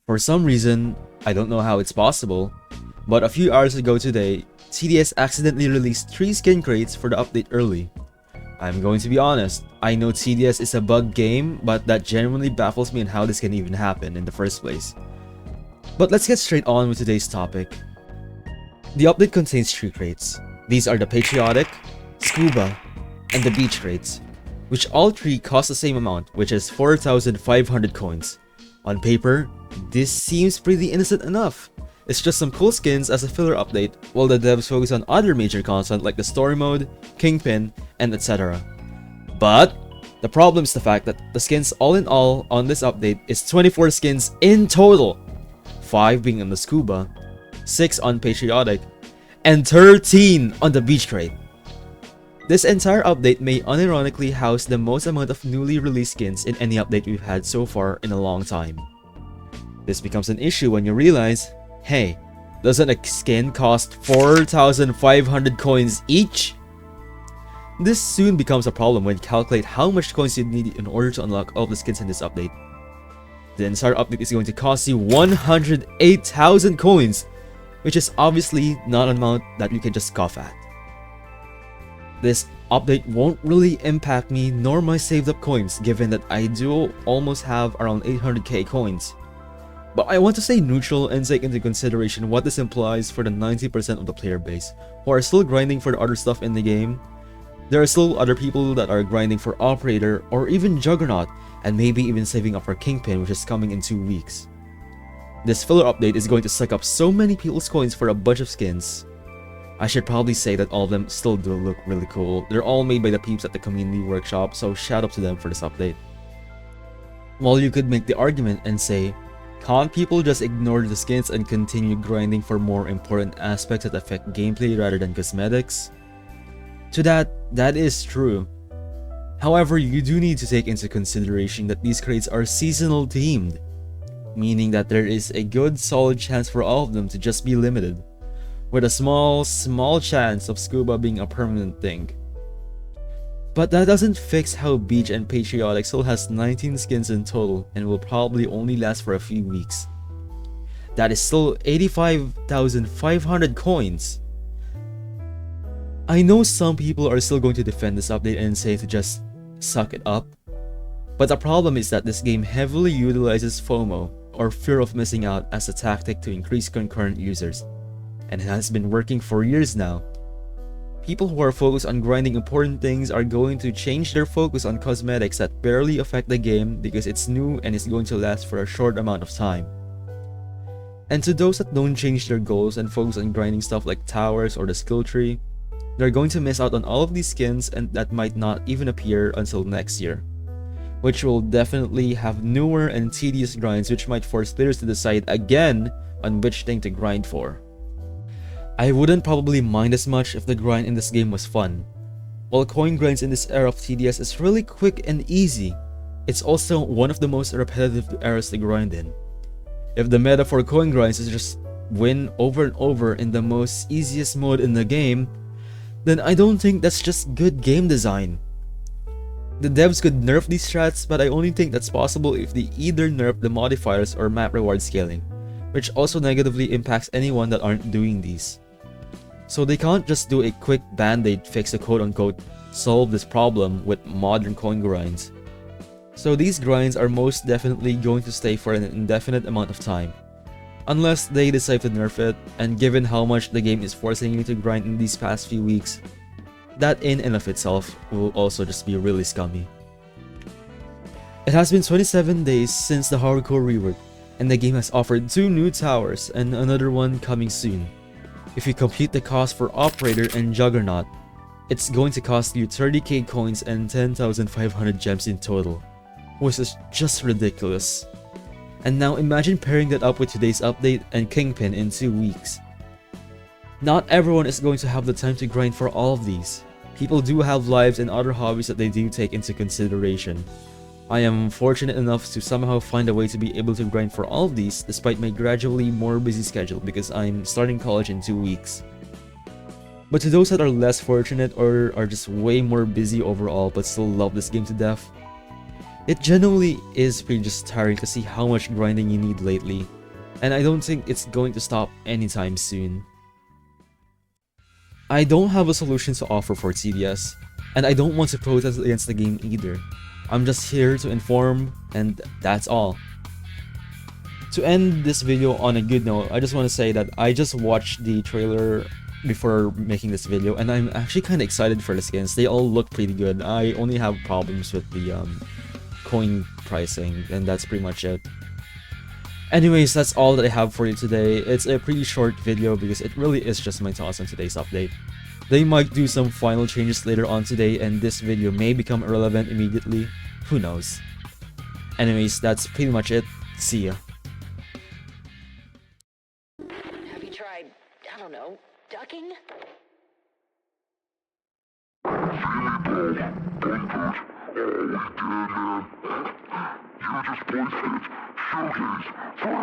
For some reason, I don't know how it's possible, but a few hours ago today, TDS accidentally released 3 skin crates for the update early. I'm going to be honest, I know TDS is a bug game, but that genuinely baffles me on how this can even happen in the first place. But let's get straight on with today's topic. The update contains 3 crates. These are the Patriotic, Scuba, and the Beach crates, which all 3 cost the same amount, which is 4,500 coins. On paper, this seems pretty innocent enough. It's just some cool skins as a filler update, while the devs focus on other major content like the story mode, Kingpin, and etc. But the problem is the fact that the skins all in all on this update is 24 skins in total, 5 being on the Scuba, 6 on Patriotic, and 13 on the Beach crate. This entire update may unironically house the most amount of newly released skins in any update we've had so far in a long time. This becomes an issue when you realize, hey, doesn't a skin cost 4,500 coins each? This soon becomes a problem when you calculate how much coins you need in order to unlock all of the skins in this update. The entire update is going to cost you 108,000 coins, which is obviously not an amount that you can just scoff at. This update won't really impact me nor my saved up coins, given that I do almost have around 800k coins. But I want to stay neutral and take into consideration what this implies for the 90% of the player base who are still grinding for the other stuff in the game. There are still other people that are grinding for Operator or even Juggernaut, and maybe even saving up for Kingpin, which is coming in 2 weeks. This filler update is going to suck up so many people's coins for a bunch of skins. I should probably say that all of them still do look really cool. They're all made by the peeps at the community workshop, so shout out to them for this update. While you could make the argument and say, can't people just ignore the skins and continue grinding for more important aspects that affect gameplay rather than cosmetics? To that is true. However, you do need to take into consideration that these crates are seasonal themed, meaning that there is a good solid chance for all of them to just be limited, with a small chance of Scuba being a permanent thing. But that doesn't fix how Beach and Patriotic still has 19 skins in total and will probably only last for a few weeks. That is still 85,500 coins. I know some people are still going to defend this update and say to just suck it up, but the problem is that this game heavily utilizes FOMO, or fear of missing out, as a tactic to increase concurrent users, and it has been working for years now. People who are focused on grinding important things are going to change their focus on cosmetics that barely affect the game because it's new and is going to last for a short amount of time. And to those that don't change their goals and focus on grinding stuff like towers or the skill tree, they're going to miss out on all of these skins and that might not even appear until next year, which will definitely have newer and tedious grinds which might force players to decide again on which thing to grind for. I wouldn't probably mind as much if the grind in this game was fun. While coin grinds in this era of TDS is really quick and easy, it's also one of the most repetitive eras to grind in. If the meta for coin grinds is just win over and over in the most easiest mode in the game, then I don't think that's just good game design. The devs could nerf these strats, but I only think that's possible if they either nerf the modifiers or map reward scaling, which also negatively impacts anyone that aren't doing these. So they can't just do a quick band-aid fix to quote-unquote solve this problem with modern coin grinds. So these grinds are most definitely going to stay for an indefinite amount of time, unless they decide to nerf it, and given how much the game is forcing you to grind in these past few weeks, that in and of itself will also just be really scummy. It has been 27 days since the hardcore rework, and the game has offered 2 new towers and another one coming soon. If you compute the cost for Operator and Juggernaut, it's going to cost you 30k coins and 10,500 gems in total, which is just ridiculous. And now imagine pairing that up with today's update and Kingpin in 2 weeks. Not everyone is going to have the time to grind for all of these. People do have lives and other hobbies that they do take into consideration. I am fortunate enough to somehow find a way to be able to grind for all of these despite my gradually more busy schedule because I'm starting college in 2 weeks. But to those that are less fortunate or are just way more busy overall but still love this game to death, it genuinely is pretty just tiring to see how much grinding you need lately, and I don't think it's going to stop anytime soon. I don't have a solution to offer for TDS, and I don't want to protest against the game either. I'm just here to inform, and that's all. To end this video on a good note, I just want to say that I just watched the trailer before making this video, and I'm actually kind of excited for the skins. They all look pretty good. I only have problems with the coin pricing, and that's pretty much it. Anyways, that's all that I have for you today. It's a pretty short video because it really is just my thoughts on today's update. They might do some final changes later on today, and this video may become irrelevant immediately. Who knows? Anyways, that's pretty much it. See ya. Have you tried, I don't know, ducking? You just wasted Showcase for